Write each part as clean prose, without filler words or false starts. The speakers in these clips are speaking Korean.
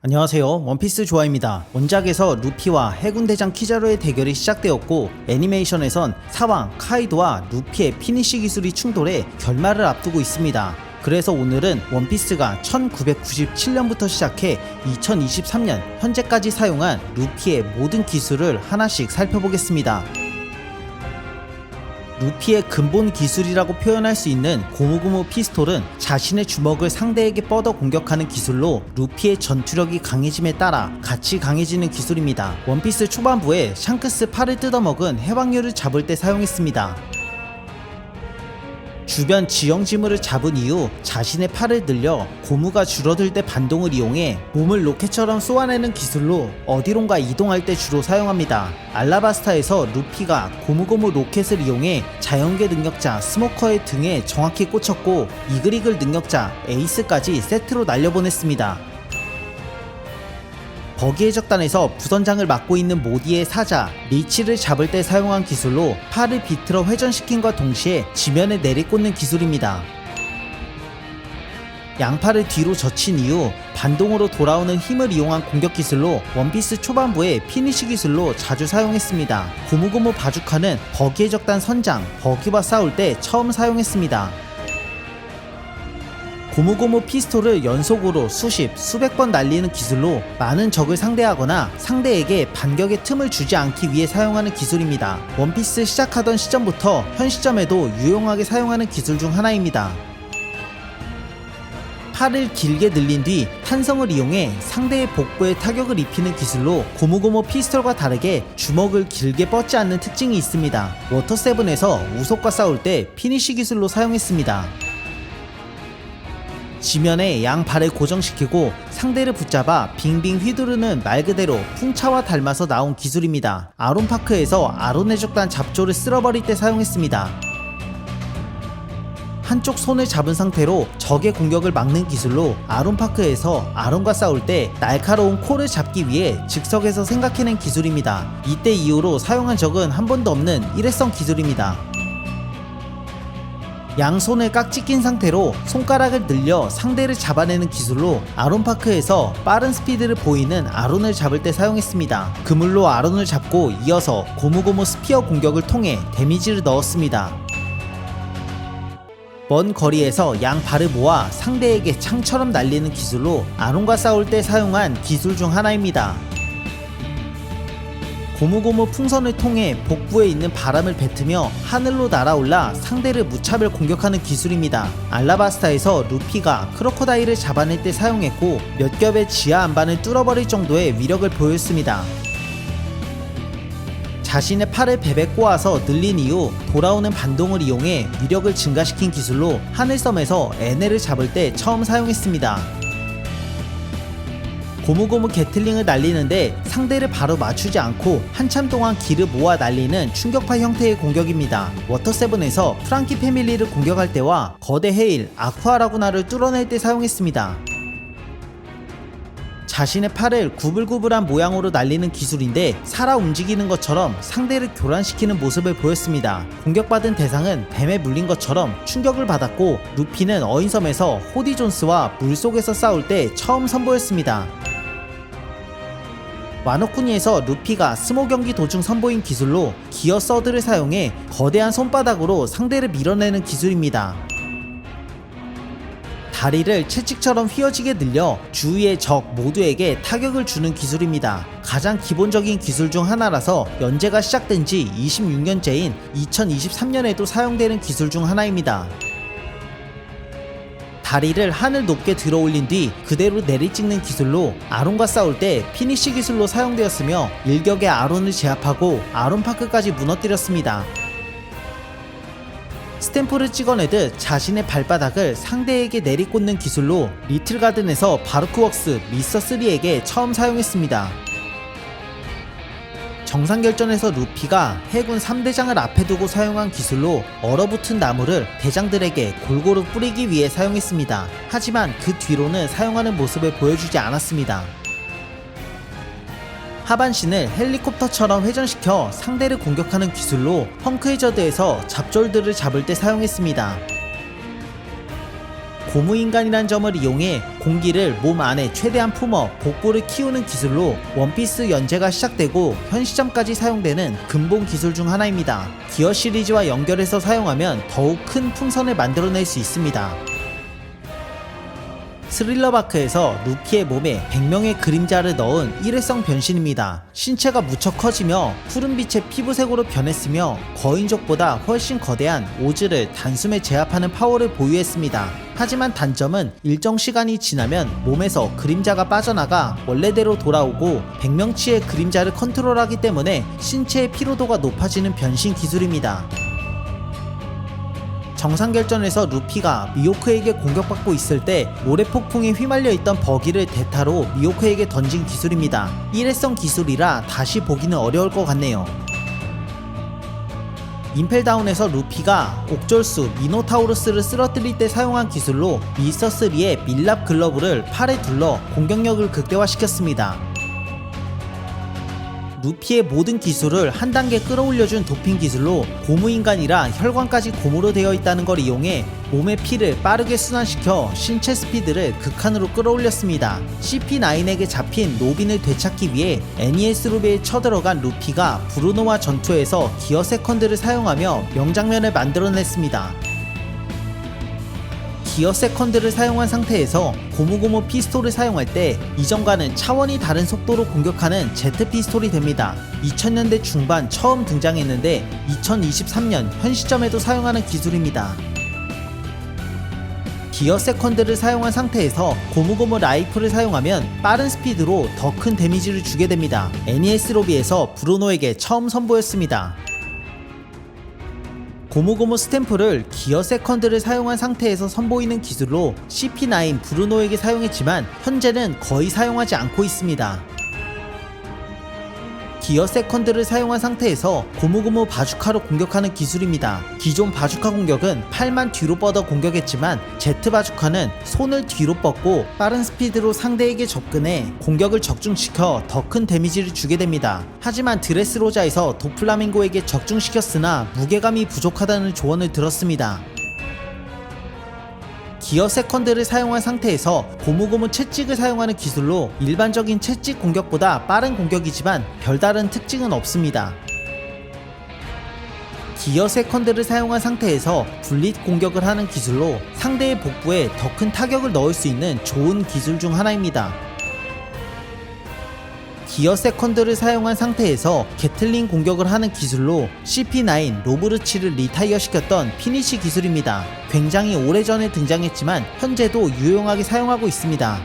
안녕하세요, 원피스 조아입니다. 원작에서 루피와 해군대장 키자로의 대결이 시작되었고, 애니메이션에선 사왕 카이도와 루피의 피니쉬 기술이 충돌해 결말을 앞두고 있습니다. 그래서 오늘은 원피스가 1997년부터 시작해 2023년 현재까지 사용한 루피의 모든 기술을 하나씩 살펴보겠습니다. 루피의 근본 기술이라고 표현할 수 있는 고무고무 피스톨은 자신의 주먹을 상대에게 뻗어 공격하는 기술로 루피의 전투력이 강해짐에 따라 같이 강해지는 기술입니다. 원피스 초반부에 샹크스 팔을 뜯어먹은 해왕류를 잡을 때 사용했습니다. 주변 지형지물을 잡은 이후 자신의 팔을 늘려 고무가 줄어들 때 반동을 이용해 몸을 로켓처럼 쏘아내는 기술로 어디론가 이동할 때 주로 사용합니다. 알라바스타에서 루피가 고무고무 로켓을 이용해 자연계 능력자 스모커의 등에 정확히 꽂혔고, 이글이글 능력자 에이스까지 세트로 날려보냈습니다. 버기의 적단에서 부선장을 맡고 있는 모디의 사자 리치를 잡을 때 사용한 기술로 팔을 비틀어 회전시킨과 동시에 지면에 내리꽂는 기술입니다. 양팔을 뒤로 젖힌 이후 반동으로 돌아오는 힘을 이용한 공격 기술로 원피스 초반부의 피니쉬 기술로 자주 사용했습니다. 고무고무 바주카는 버기의 적단 선장 버기와 싸울 때 처음 사용했습니다. 고무고무 피스톨을 연속으로 수백 번 날리는 기술로 많은 적을 상대하거나 상대에게 반격의 틈을 주지 않기 위해 사용하는 기술입니다. 원피스 시작하던 시점부터 현 시점에도 유용하게 사용하는 기술 중 하나입니다. 팔을 길게 늘린 뒤 탄성을 이용해 상대의 복부에 타격을 입히는 기술로 고무고무 피스톨과 다르게 주먹을 길게 뻗지 않는 특징이 있습니다. 워터7에서 우속과 싸울 때 피니쉬 기술로 사용했습니다. 지면에 양 발을 고정시키고 상대를 붙잡아 빙빙 휘두르는 말 그대로 풍차와 닮아서 나온 기술입니다. 아론파크에서 아론의 적단 잡조를 쓸어버릴 때 사용했습니다. 한쪽 손을 잡은 상태로 적의 공격을 막는 기술로 아론파크에서 아론과 싸울 때 날카로운 코를 잡기 위해 즉석에서 생각해낸 기술입니다. 이때 이후로 사용한 적은 한 번도 없는 일회성 기술입니다. 양손을 깍지 낀 상태로 손가락을 늘려 상대를 잡아내는 기술로 아론파크에서 빠른 스피드를 보이는 아론을 잡을 때 사용했습니다. 그물로 아론을 잡고 이어서 고무고무 스피어 공격을 통해 데미지를 넣었습니다. 먼 거리에서 양 발을 모아 상대에게 창처럼 날리는 기술로 아론과 싸울 때 사용한 기술 중 하나입니다. 고무고무 풍선을 통해 복부에 있는 바람을 뱉으며 하늘로 날아올라 상대를 무차별 공격하는 기술입니다. 알라바스타에서 루피가 크로커다일을 잡아낼 때 사용했고, 몇 겹의 지하 안반을 뚫어버릴 정도의 위력을 보였습니다. 자신의 팔을 뱀에 꼬아서 늘린 이후 돌아오는 반동을 이용해 위력을 증가시킨 기술로 하늘섬에서 에네를 잡을 때 처음 사용했습니다. 고무고무 게틀링을 날리는데 상대를 바로 맞추지 않고 한참 동안 기를 모아 날리는 충격파 형태의 공격입니다. 워터7에서 프랑키 패밀리를 공격할 때와 거대 헤일 아쿠아라구나를 뚫어낼 때 사용했습니다. 자신의 팔을 구불구불한 모양으로 날리는 기술인데 살아 움직이는 것처럼 상대를 교란시키는 모습을 보였습니다. 공격받은 대상은 뱀에 물린 것처럼 충격을 받았고, 루피는 어인섬에서 호디 존스와 물속에서 싸울 때 처음 선보였습니다. 와노쿠니에서 루피가 스모 경기 도중 선보인 기술로 기어 서드를 사용해 거대한 손바닥으로 상대를 밀어내는 기술입니다. 다리를 채찍처럼 휘어지게 늘려 주위의 적 모두에게 타격을 주는 기술입니다. 가장 기본적인 기술 중 하나라서 연재가 시작된 지 26년째인 2023년에도 사용되는 기술 중 하나입니다. 다리를 하늘 높게 들어 올린 뒤 그대로 내리찍는 기술로 아론과 싸울 때 피니쉬 기술로 사용되었으며, 일격의 아론을 제압하고 아론파크까지 무너뜨렸습니다. 스탬프를 찍어내듯 자신의 발바닥을 상대에게 내리꽂는 기술로 리틀가든에서 바루크웍스 미스터3에게 처음 사용했습니다. 정상결전에서 루피가 해군 3대장을 앞에 두고 사용한 기술로 얼어붙은 나무를 대장들에게 골고루 뿌리기 위해 사용했습니다. 하지만 그 뒤로는 사용하는 모습을 보여주지 않았습니다. 하반신을 헬리콥터처럼 회전시켜 상대를 공격하는 기술로 펑크헤저드에서 잡졸들을 잡을 때 사용했습니다. 고무인간이란 점을 이용해 공기를 몸 안에 최대한 품어 복부를 키우는 기술로 원피스 연재가 시작되고 현 시점까지 사용되는 근본 기술 중 하나입니다. 기어 시리즈와 연결해서 사용하면 더욱 큰 풍선을 만들어낼 수 있습니다. 스릴러바크에서 루피의 몸에 100명의 그림자를 넣은 일회성 변신입니다. 신체가 무척 커지며 푸른빛의 피부색으로 변했으며 거인족보다 훨씬 거대한 오즈를 단숨에 제압하는 파워를 보유했습니다. 하지만 단점은 일정 시간이 지나면 몸에서 그림자가 빠져나가 원래대로 돌아오고 100명치의 그림자를 컨트롤하기 때문에 신체의 피로도가 높아지는 변신 기술입니다. 정상결전에서 루피가 미호크에게 공격받고 있을 때 모래폭풍에 휘말려 있던 버기를 대타로 미호크에게 던진 기술입니다. 일회성 기술이라 다시 보기는 어려울 것 같네요. 임펠다운에서 루피가 옥졸수 미노타우루스를 쓰러뜨릴 때 사용한 기술로 미스터3의 밀랍 글러브를 팔에 둘러 공격력을 극대화시켰습니다. 루피의 모든 기술을 한 단계 끌어올려준 도핑 기술로 고무인간이라 혈관까지 고무로 되어 있다는 걸 이용해 몸의 피를 빠르게 순환시켜 신체 스피드를 극한으로 끌어올렸습니다. CP9에게 잡힌 로빈을 되찾기 위해 NES 로비에 쳐들어간 루피가 브루노와 전투에서 기어 세컨드를 사용하며 명장면을 만들어냈습니다. 기어 세컨드를 사용한 상태에서 고무고무 피스톨을 사용할 때 이전과는 차원이 다른 속도로 공격하는 제트 피스톨이 됩니다. 2000년대 중반 처음 등장했는데 2023년 현 시점에도 사용하는 기술입니다. 기어 세컨드를 사용한 상태에서 고무고무 라이플을 사용하면 빠른 스피드로 더 큰 데미지를 주게 됩니다. NES 로비에서 브루노에게 처음 선보였습니다. 고무고무 스탬프를 기어 세컨드를 사용한 상태에서 선보이는 기술로 CP9 브루노에게 사용했지만 현재는 거의 사용하지 않고 있습니다. 기어 세컨드를 사용한 상태에서 고무고무 바주카로 공격하는 기술입니다. 기존 바주카 공격은 팔만 뒤로 뻗어 공격했지만 제트 바주카는 손을 뒤로 뻗고 빠른 스피드로 상대에게 접근해 공격을 적중시켜 더 큰 데미지를 주게 됩니다. 하지만 드레스로자에서 도플라밍고에게 적중시켰으나 무게감이 부족하다는 조언을 들었습니다. 기어 세컨드를 사용한 상태에서 고무고무 채찍을 사용하는 기술로 일반적인 채찍 공격보다 빠른 공격이지만 별다른 특징은 없습니다. 기어 세컨드를 사용한 상태에서 블릿 공격을 하는 기술로 상대의 복부에 더 큰 타격을 넣을 수 있는 좋은 기술 중 하나입니다. 기어 세컨드를 사용한 상태에서 게틀링 공격을 하는 기술로 CP9 로브르치를 리타이어 시켰던 피니시 기술입니다. 굉장히 오래전에 등장했지만 현재도 유용하게 사용하고 있습니다.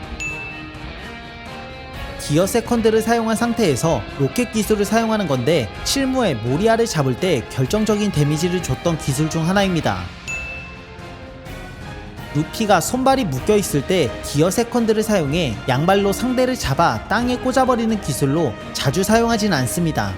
기어 세컨드를 사용한 상태에서 로켓 기술을 사용하는 건데 실무에 모리아를 잡을 때 결정적인 데미지를 줬던 기술 중 하나입니다. 루피가 손발이 묶여있을 때 기어 세컨드를 사용해 양발로 상대를 잡아 땅에 꽂아버리는 기술로 자주 사용하진 않습니다.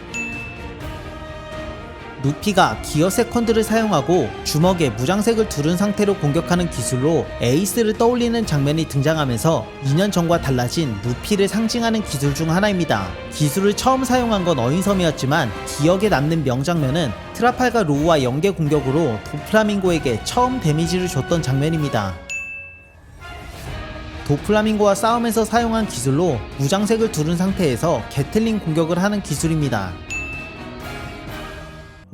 루피가 기어 세컨드를 사용하고 주먹에 무장색을 두른 상태로 공격하는 기술로 에이스를 떠올리는 장면이 등장하면서 2년 전과 달라진 루피를 상징하는 기술 중 하나입니다. 기술을 처음 사용한 건 어인섬이었지만 기억에 남는 명장면은 트라팔가 로우와 연계 공격으로 도플라밍고에게 처음 데미지를 줬던 장면입니다. 도플라밍고와 싸움에서 사용한 기술로 무장색을 두른 상태에서 게틀링 공격을 하는 기술입니다.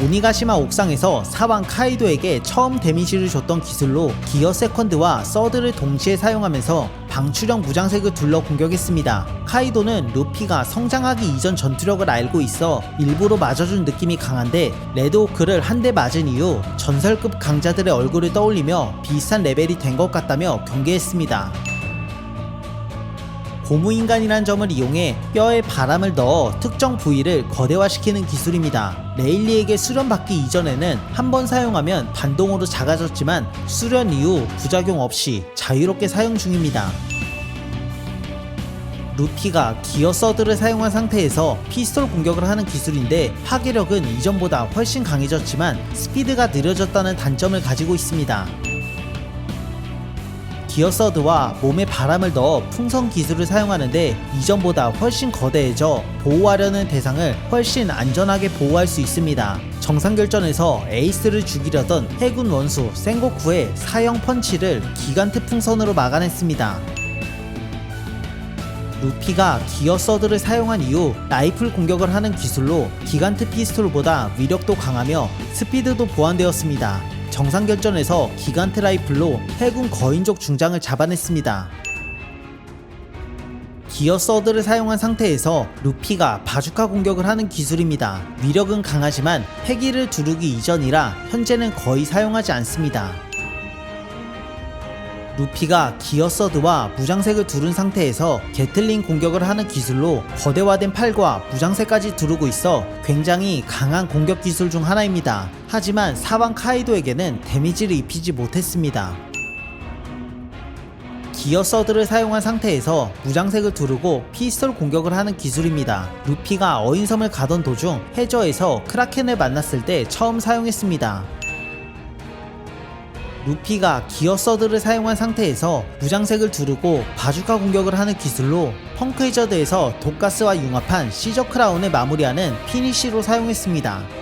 오니가시마 옥상에서 사왕 카이도에게 처음 데미지를 줬던 기술로 기어 세컨드와 서드를 동시에 사용하면서 방출형 무장색을 둘러 공격했습니다. 카이도는 루피가 성장하기 이전 전투력을 알고 있어 일부러 맞아준 느낌이 강한데 레드호크를 한 대 맞은 이후 전설급 강자들의 얼굴을 떠올리며 비슷한 레벨이 된 것 같다며 경계했습니다. 고무인간이란 점을 이용해 뼈에 바람을 넣어 특정 부위를 거대화시키는 기술입니다. 레일리에게 수련받기 이전에는 한 번 사용하면 반동으로 작아졌지만 수련 이후 부작용 없이 자유롭게 사용 중입니다. 루피가 기어 서드를 사용한 상태에서 피스톨 공격을 하는 기술인데 파괴력은 이전보다 훨씬 강해졌지만 스피드가 느려졌다는 단점을 가지고 있습니다. 기어서드와 몸에 바람을 넣어 풍선 기술을 사용하는데 이전보다 훨씬 거대해져 보호하려는 대상을 훨씬 안전하게 보호할 수 있습니다. 정상결전에서 에이스를 죽이려던 해군 원수 센고쿠의 사형 펀치를 기간트 풍선으로 막아냈습니다. 루피가 기어서드를 사용한 이후 라이플 공격을 하는 기술로 기간트 피스톨보다 위력도 강하며 스피드도 보완되었습니다. 정상결전에서 기간트 라이플로 해군 거인족 중장을 잡아냈습니다. 기어서드를 사용한 상태에서 루피가 바주카 공격을 하는 기술입니다. 위력은 강하지만 패기를 두르기 이전이라 현재는 거의 사용하지 않습니다. 루피가 기어서드와 무장색을 두른 상태에서 게틀링 공격을 하는 기술로 거대화된 팔과 무장색까지 두르고 있어 굉장히 강한 공격 기술 중 하나입니다. 하지만 사왕 카이도에게는 데미지를 입히지 못했습니다. 기어서드를 사용한 상태에서 무장색을 두르고 피스톨 공격을 하는 기술입니다. 루피가 어인섬을 가던 도중 해저에서 크라켄을 만났을 때 처음 사용했습니다. 루피가 기어서드를 사용한 상태에서 무장색을 두르고 바주카 공격을 하는 기술로 펑크 해저드에서 독가스와 융합한 시저 크라운을 마무리하는 피니쉬로 사용했습니다.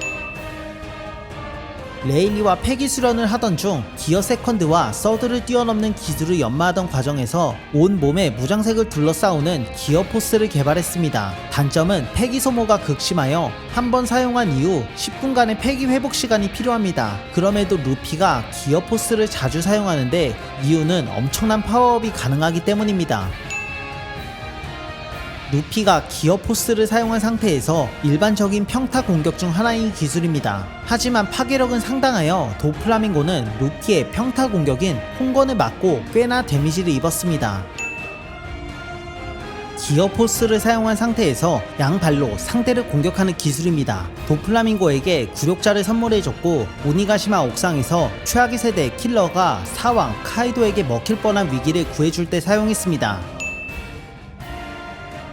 레일리와 패기 수련을 하던 중 기어 세컨드와 서드를 뛰어넘는 기술을 연마하던 과정에서 온 몸에 무장색을 둘러싸우는 기어 포스를 개발했습니다. 단점은 패기 소모가 극심하여 한 번 사용한 이후 10분간의 패기 회복 시간이 필요합니다. 그럼에도 루피가 기어 포스를 자주 사용하는데 이유는 엄청난 파워업이 가능하기 때문입니다. 루피가 기어 포스를 사용한 상태에서 일반적인 평타 공격 중 하나인 기술입니다. 하지만 파괴력은 상당하여 도플라밍고는 루피의 평타 공격인 홍건을 맞고 꽤나 데미지를 입었습니다. 기어 포스를 사용한 상태에서 양발로 상대를 공격하는 기술입니다. 도플라밍고에게 굴욕자를 선물해줬고 오니가시마 옥상에서 최악의 세대 킬러가 사왕 카이도에게 먹힐 뻔한 위기를 구해줄 때 사용했습니다.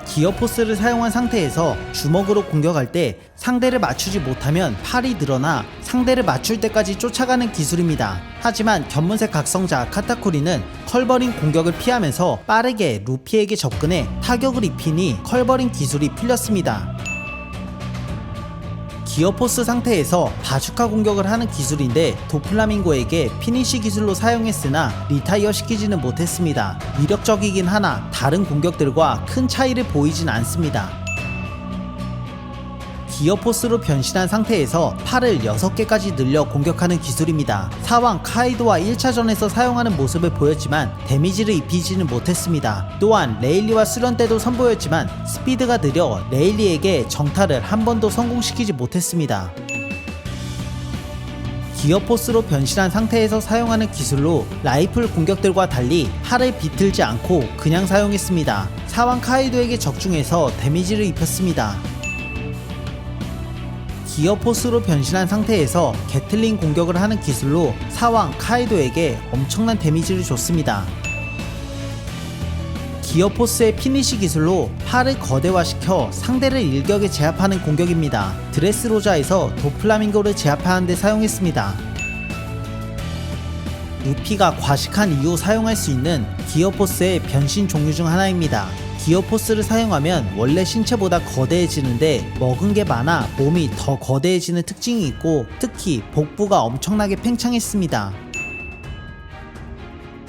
기어 포스를 사용한 상태에서 주먹으로 공격할 때 상대를 맞추지 못하면 팔이 늘어나 상대를 맞출 때까지 쫓아가는 기술입니다. 하지만 견문색 각성자 카타쿠리는 컬버린 공격을 피하면서 빠르게 루피에게 접근해 타격을 입히니 컬버린 기술이 풀렸습니다. 기어포스 상태에서 바주카 공격을 하는 기술인데 도플라밍고에게 피니쉬 기술로 사용했으나 리타이어 시키지는 못했습니다. 위력적이긴 하나 다른 공격들과 큰 차이를 보이진 않습니다. 기어포스로 변신한 상태에서 팔을 6개까지 늘려 공격하는 기술입니다. 사왕 카이도와 1차전에서 사용하는 모습을 보였지만 데미지를 입히지는 못했습니다. 또한 레일리와 수련 때도 선보였지만 스피드가 느려 레일리에게 정타를 한 번도 성공시키지 못했습니다. 기어포스로 변신한 상태에서 사용하는 기술로 라이플 공격들과 달리 팔을 비틀지 않고 그냥 사용했습니다. 사왕 카이도에게 적중해서 데미지를 입혔습니다. 기어포스로 변신한 상태에서 게틀링 공격을 하는 기술로 사왕 카이도에게 엄청난 데미지를 줬습니다. 기어포스의 피니쉬 기술로 팔을 거대화시켜 상대를 일격에 제압하는 공격입니다. 드레스로자에서 도플라밍고를 제압하는 데 사용했습니다. 루피가 과식한 이후 사용할 수 있는 기어포스의 변신 종류 중 하나입니다. 기어포스를 사용하면 원래 신체보다 거대해지는데 먹은 게 많아 몸이 더 거대해지는 특징이 있고 특히 복부가 엄청나게 팽창했습니다.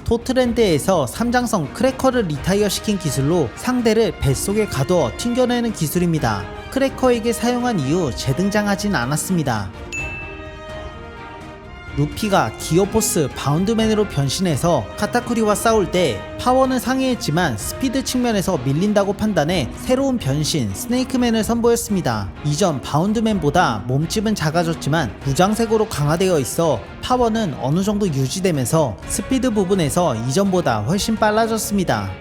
토트랜드에서 삼장성 크래커를 리타이어 시킨 기술로 상대를 뱃속에 가두어 튕겨내는 기술입니다. 크래커에게 사용한 이후 재등장하진 않았습니다. 루피가 기어포스 바운드맨으로 변신해서 카타쿠리와 싸울 때 파워는 상회했지만 스피드 측면에서 밀린다고 판단해 새로운 변신 스네이크맨을 선보였습니다. 이전 바운드맨보다 몸집은 작아졌지만 무장색으로 강화되어 있어 파워는 어느정도 유지되면서 스피드 부분에서 이전보다 훨씬 빨라졌습니다.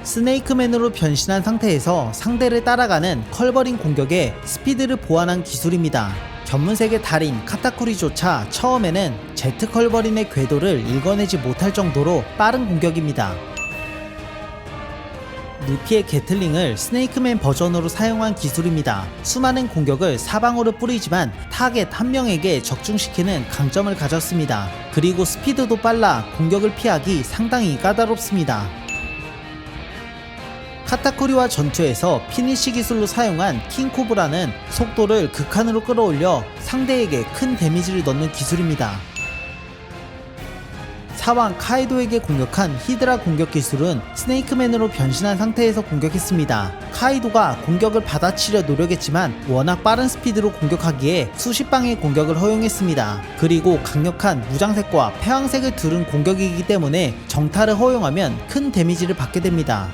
스네이크맨으로 변신한 상태에서 상대를 따라가는 컬버린 공격에 스피드를 보완한 기술입니다. 견문색의 달인 카타쿠리조차 처음에는 제트 컬버린의 궤도를 읽어내지 못할 정도로 빠른 공격입니다. 루피의 게틀링을 스네이크맨 버전으로 사용한 기술입니다. 수많은 공격을 사방으로 뿌리지만 타겟 한 명에게 적중시키는 강점을 가졌습니다. 그리고 스피드도 빨라 공격을 피하기 상당히 까다롭습니다. 카타쿠리와 전투에서 피니시 기술로 사용한 킹코브라는 속도를 극한으로 끌어올려 상대에게 큰 데미지를 넣는 기술입니다. 사왕 카이도에게 공격한 히드라 공격 기술은 스네이크맨으로 변신한 상태에서 공격했습니다. 카이도가 공격을 받아치려 노력했지만 워낙 빠른 스피드로 공격하기에 수십 방의 공격을 허용했습니다. 그리고 강력한 무장색과 패왕색을 두른 공격이기 때문에 정타를 허용하면 큰 데미지를 받게 됩니다.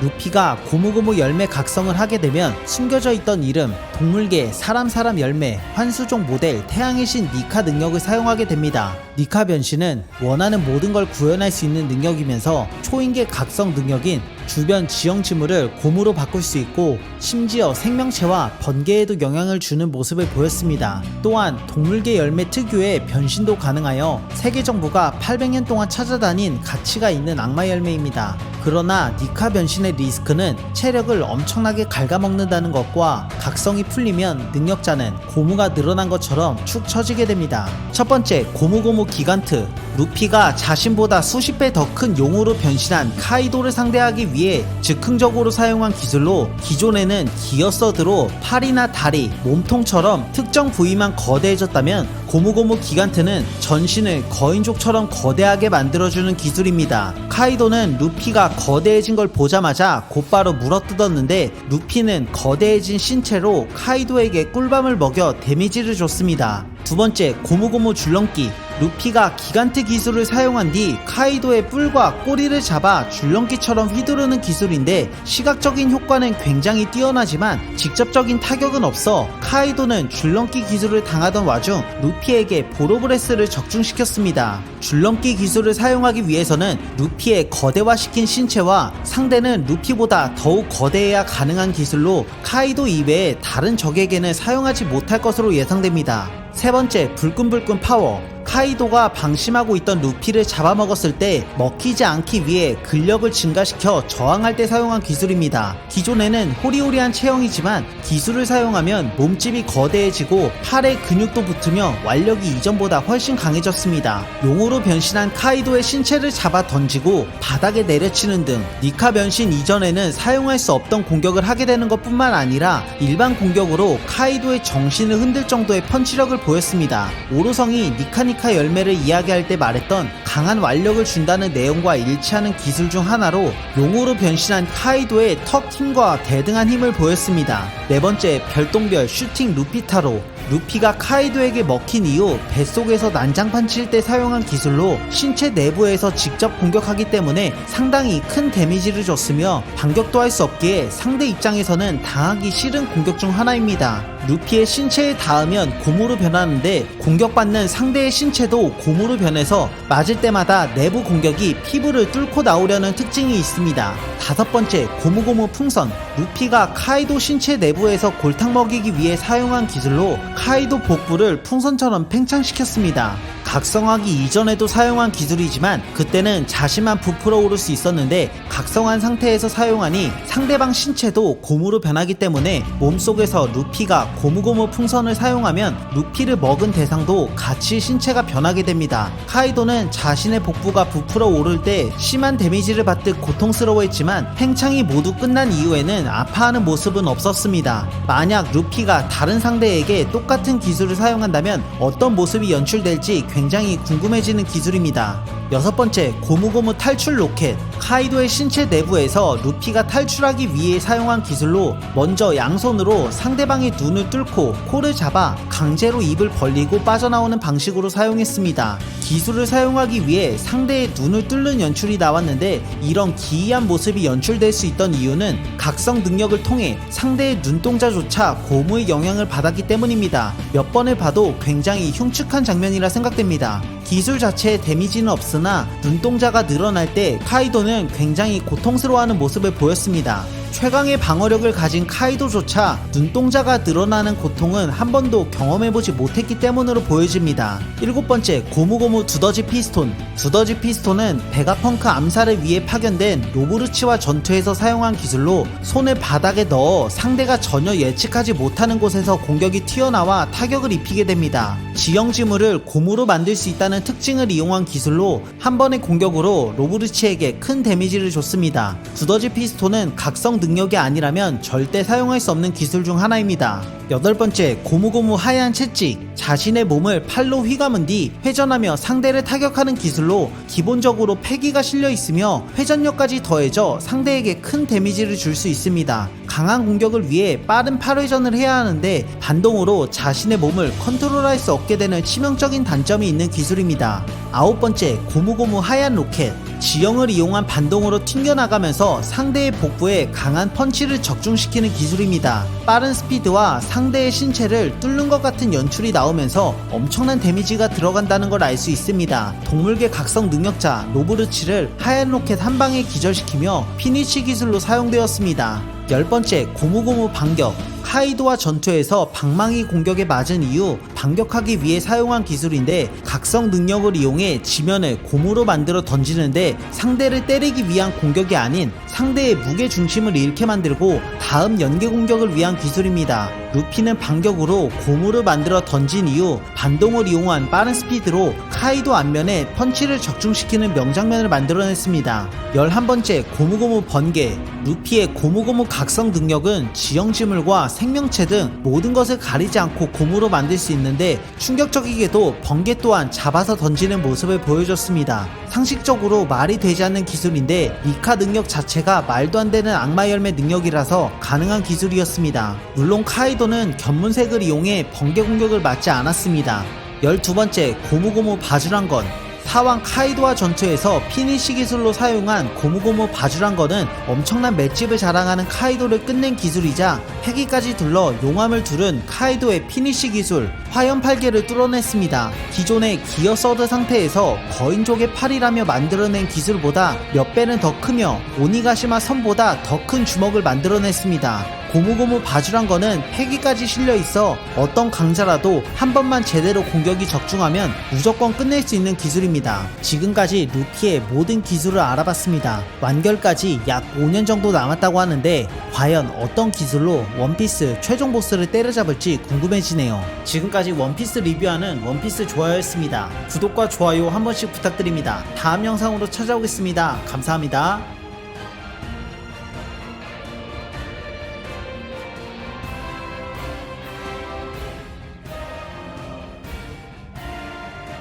루피가 고무고무 열매 각성을 하게 되면 숨겨져 있던 이름, 동물계, 사람 열매, 환수종 모델, 태양의 신 니카 능력을 사용하게 됩니다. 니카 변신은 원하는 모든 걸 구현할 수 있는 능력이면서 초인계 각성 능력인 주변 지형 지물을 곰으로 바꿀 수 있고 심지어 생명체와 번개에도 영향을 주는 모습을 보였습니다. 또한 동물계 열매 특유의 변신도 가능하여 세계 정부가 800년 동안 찾아다닌 가치가 있는 악마 열매입니다. 그러나 니카 변신의 리스크는 체력을 엄청나게 갉아먹는다는 것과 각성이 풀리면 능력자는 고무가 늘어난 것처럼 축 처지게 됩니다. 첫 번째, 고무고무 기간트. 루피가 자신보다 수십 배 더 큰 용으로 변신한 카이도를 상대하기 위해 즉흥적으로 사용한 기술로 기존에는 기어서드로 팔이나 다리, 몸통처럼 특정 부위만 거대해졌다면 고무고무 기간트는 전신을 거인족처럼 거대하게 만들어주는 기술입니다. 카이도는 루피가 거대해진 걸 보자마자 곧바로 물어뜯었는데 루피는 거대해진 신체로 카이도에게 꿀밤을 먹여 데미지를 줬습니다. 두 번째, 고무고무 줄넘기. 루피가 기간트 기술을 사용한 뒤 카이도의 뿔과 꼬리를 잡아 줄넘기처럼 휘두르는 기술인데 시각적인 효과는 굉장히 뛰어나지만 직접적인 타격은 없어 카이도는 줄넘기 기술을 당하던 와중 루피에게 보로브레스를 적중시켰습니다. 줄넘기 기술을 사용하기 위해서는 루피의 거대화시킨 신체와 상대는 루피보다 더욱 거대해야 가능한 기술로 카이도 이외에 다른 적에게는 사용하지 못할 것으로 예상됩니다. 세 번째, 불끈불끈 파워. 카이도가 방심하고 있던 루피를 잡아먹었을 때 먹히지 않기 위해 근력을 증가시켜 저항할 때 사용한 기술입니다. 기존에는 호리호리한 체형이지만 기술을 사용하면 몸집이 거대해지고 팔에 근육도 붙으며 완력이 이전보다 훨씬 강해졌습니다. 용으로 변신한 카이도의 신체를 잡아 던지고 바닥에 내려치는 등 니카 변신 이전에는 사용할 수 없던 공격을 하게 되는 것 뿐만 아니라 일반 공격으로 카이도의 정신을 흔들 정도의 펀치력을 보였습니다. 오로성이 니카니카 열매를 이야기할 때 말했던 강한 완력을 준다는 내용과 일치하는 기술 중 하나로 용으로 변신한 카이도의 턱 힘과 대등한 힘을 보였습니다. 네 번째, 별똥별 슈팅 루피타로. 루피가 카이도에게 먹힌 이후 뱃속에서 난장판 칠 때 사용한 기술로 신체 내부에서 직접 공격하기 때문에 상당히 큰 데미지를 줬으며 반격도 할 수 없기에 상대 입장에서는 당하기 싫은 공격 중 하나입니다. 루피의 신체에 닿으면 곰으로 변하는데 공격받는 상대의 신체도 곰으로 변해서 맞을 때마다 내부 공격이 피부를 뚫고 나오려는 특징이 있습니다. 다섯 번째, 고무고무 풍선. 루피가 카이도 신체 내부에서 골탕 먹이기 위해 사용한 기술로 카이도 복부를 풍선처럼 팽창시켰습니다. 각성하기 이전에도 사용한 기술이지만 그때는 자신만 부풀어 오를 수 있었는데 각성한 상태에서 사용하니 상대방 신체도 곰으로 변하기 때문에 몸속에서 루피가 고무고무 풍선을 사용하면 루피를 먹은 대상도 같이 신체가 변하게 됩니다. 카이도는 자신의 복부가 부풀어 오를 때 심한 데미지를 받듯 고통스러워했지만 팽창이 모두 끝난 이후에는 아파하는 모습은 없었습니다. 만약 루피가 다른 상대에게 똑같은 기술을 사용한다면 어떤 모습이 연출될지 굉장히 궁금해지는 기술입니다. 여섯 번째, 고무고무 탈출 로켓. 카이도의 신체 내부에서 루피가 탈출하기 위해 사용한 기술로 먼저 양손으로 상대방의 눈을 뚫고 코를 잡아 강제로 입을 벌리고 빠져나오는 방식으로 사용했습니다. 기술을 사용하기 위해 상대의 눈을 뚫는 연출이 나왔는데 이런 기이한 모습이 연출될 수 있던 이유는 각성 능력을 통해 상대의 눈동자조차 고무의 영향을 받았기 때문입니다. 몇 번을 봐도 굉장히 흉측한 장면이라 생각됩니다. 기술 자체에 데미지는 없으나 눈동자가 늘어날 때 카이도는 굉장히 고통스러워하는 모습을 보였습니다. 최강의 방어력을 가진 카이도조차 눈동자가 늘어나는 고통은 한 번도 경험해보지 못했기 때문으로 보여집니다. 7번째, 고무고무 두더지 피스톤. 두더지 피스톤은 베가펑크 암살을 위해 파견된 로브루치와 전투에서 사용한 기술로 손을 바닥에 넣어 상대가 전혀 예측하지 못하는 곳에서 공격이 튀어나와 타격을 입히게 됩니다. 지형지물을 고무로 만들 수 있다는 특징을 이용한 기술로 한 번의 공격으로 로브루치에게 큰 데미지를 줬습니다. 두더지 피스톤은 각성 능력이 아니라면 절대 사용할 수 없는 기술 중 하나입니다. 8번째, 고무고무 하얀 채찍. 자신의 몸을 팔로 휘감은 뒤 회전하며 상대를 타격하는 기술로 기본적으로 패기가 실려 있으며 회전력까지 더해져 상대에게 큰 데미지를 줄 수 있습니다. 강한 공격을 위해 빠른 팔회전을 해야 하는데 반동으로 자신의 몸을 컨트롤할 수 없게 되는 치명적인 단점이 있는 기술입니다. 9번째, 고무고무 하얀 로켓. 지형을 이용한 반동으로 튕겨나가면서 상대의 복부에 강한 펀치를 적중시키는 기술입니다. 빠른 스피드와 상대의 신체를 뚫는 것 같은 연출이 나오면서 엄청난 데미지가 들어간다는 걸 알 수 있습니다. 동물계 각성 능력자 로브루치를 하얀 로켓 한 방에 기절시키며 피니쉬 기술로 사용되었습니다. 10번째, 고무고무 반격. 카이도와 전투에서 방망이 공격에 맞은 이후 반격하기 위해 사용한 기술인데 각성 능력을 이용해 지면을 고무로 만들어 던지는데 상대를 때리기 위한 공격이 아닌 상대의 무게 중심을 잃게 만들고 다음 연계 공격을 위한 기술입니다. 루피는 반격으로 고무를 만들어 던진 이후 반동을 이용한 빠른 스피드로 카이도 안면에 펀치를 적중시키는 명장면을 만들어냈습니다. 11번째, 고무고무 번개. 루피의 고무고무 각성 능력은 지형지물과 생명체 등 모든 것을 가리지 않고 고무로 만들 수 있는데 충격적이게도 번개 또한 잡아서 던지는 모습을 보여줬습니다. 상식적으로 말이 되지 않는 기술인데 미카 능력 자체가 말도 안 되는 악마 열매 능력이라서 가능한 기술이었습니다. 물론 카이도는 견문색을 이용해 번개 공격을 맞지 않았습니다. 12번째, 고무고무 바주란건. 사왕 카이도와 전투에서 피니쉬 기술로 사용한 고무고무 바주란건은 엄청난 맷집을 자랑하는 카이도를 끝낸 기술이자 패기까지 둘러 용암을 두른 카이도의 피니쉬 기술 화염팔개를 뚫어냈습니다. 기존의 기어 서드 상태에서 거인족의 팔이라며 만들어낸 기술보다 몇 배는 더 크며 오니가시마 선보다 더 큰 주먹을 만들어냈습니다. 고무고무 바주란건은 패기까지 실려있어 어떤 강자라도 한 번만 제대로 공격이 적중하면 무조건 끝낼 수 있는 기술입니다. 지금까지 루피의 모든 기술을 알아봤습니다. 완결까지 약 5년 정도 남았다고 하는데 과연 어떤 기술로 원피스 최종 보스를 때려잡을지 궁금해지네요. 지금까지 원피스 리뷰하는 원피스 좋아요였습니다. 구독과 좋아요 한 번씩 부탁드립니다. 다음 영상으로 찾아오겠습니다. 감사합니다.